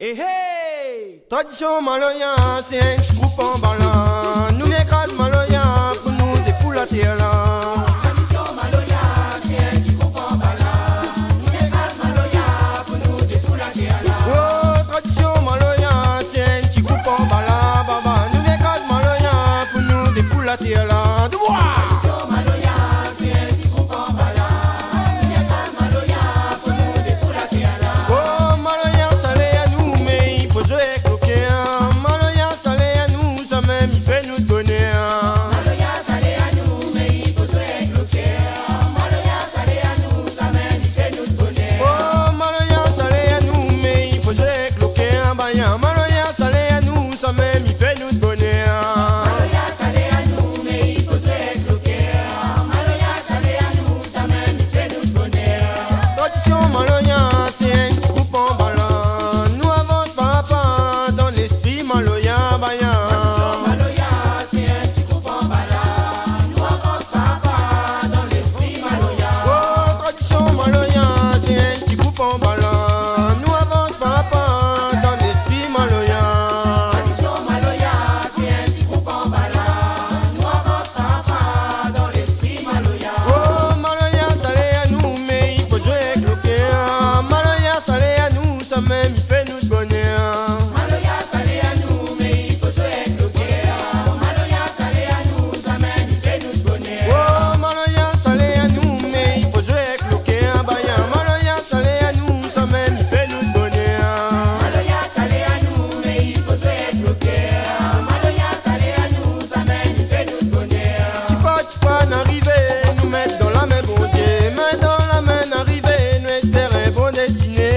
Hey hey! Tradition maloya, c'est un petit groupe en ballant. Nous les grâces maloya, pour nous défouler la terre là. Tradition maloya, c'est un petit groupe en ballant. Nous les grâces maloya, pour nous défouler la terre là. Oh, tradition maloya, c'est un petit groupe en ballant. Baba, nous les grâces maloya, pour nous défouler la terre là. Tradition maloya, c'est un petit groupe en ballant. Nous les grâces maloya, pour nous défouler la terre là. Oh, maloya, salé à nous, mais il faut jouer avec le cœur. Maloya, salé à nous, ça même, il fait nous donner. Maloya, salé à nous, mais il faut jouer avec le cœur. Maloya, salé à nous, ça même, il fait nous donner. Oh, maloya, salé à nous, mais il faut jouer avec le cœur. Baya, maloya, salé à nous, ça même, il fait nous donner. Maloya, salé à nous, mais il faut jouer avec le cœur. Maloya, salé à nous, ça même, il fait nous donner. Tradition maloya, c'est un petit groupe en ballant. Nous avons papa dans l'esprit maloya, baya. Maloya, c'est un petit groupe en ballant. Nous avons papa dans l'esprit maloya. Oh, tradition maloya, c'est un petit groupe en ballant. Nous avons papa dans l'esprit maloya. Tradition maloya, c'est un petit groupe en ballant. Nous avons papa dans l'esprit maloya. Oh, maloya, salé à nous, mais il faut jouer avec le cœur. Maloya, salé à nous, ça même, il fait nous bonheur. Maloya, salé à nous, mais il faut jouer avec le cœur. Maloya, salé à nous, ça même, il fait nous bonheur. Oh, maloya, salé à nous, mais il faut jouer avec le cœur. Baya, maloya, salé à nous, ça même, il fait nous bonheur. Maloya, salé à nous, mais il faut jouer avec le cœur. Maloya, salé à nous, ça même, il fait nous bonheur. Tu pas n'arriver, nous mettre dans la main, bon Dieu. Main dans la main, n'arriver, nous espérer bon destiné.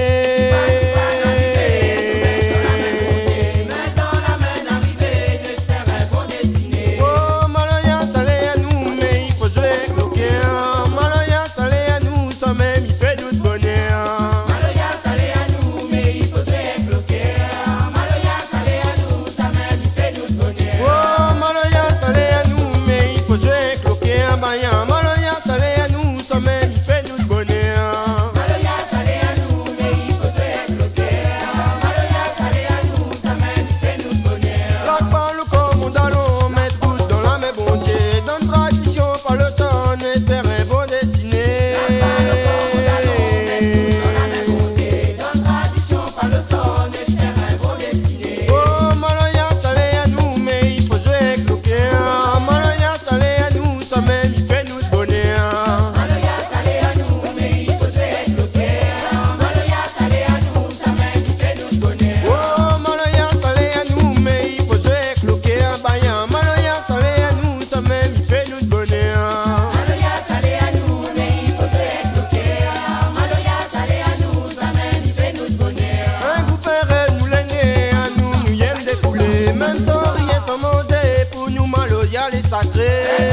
Main dans la main, arrivée, nous espérons bon destiné. Oh, maloya, salé à nous, mais il faut jouer avec le cœur. Maloya, salé à nous, ça même, il fait nous bonheur. Maloya, salé à nous, mais il faut jouer avec le cœur. Maloya, salé à nous, ça même, il fait nous bonheur. Oh, maloya, salé à nous, mais il faut jouer avec le cœur. Baya, maloya, salé à nous, ça même, il fait nous bonheur. Maloya, salé à nous, mais il faut jouer avec le cœur. Maloya, salé à nous, ça même, il fait nous bonheur. La parle comme on donne, met tous dans la main, bon Dieu. Dans tradition, par le temps, espérer bon destiné. Dans tradition, par le temps, espérons bon destiné. Oh, maloya, salé à nous, mais il faut jouer avec le cœur. Maloya, salé à nous, ça même, il fait nous bonheur. Maloya, salé à nous, mais il faut jouer avec le cœur. Maloya, salé à nous, ça même, il fait nous bonheur. Oh, maloya, salé à nous, mais il faut jouer avec le cœur. Baya, maloya, salé à nous, ça même, il fait nous bonheur. Maloya, salé à nous, mais il faut jouer avec le cœur. Maloya, salé à nous, ça même, il fait nous bonheur. Un groupe nous l'aîné, à nous, nous y aime défouler. Même sans rien, sans modé, pour nous, maloya, les sacrés.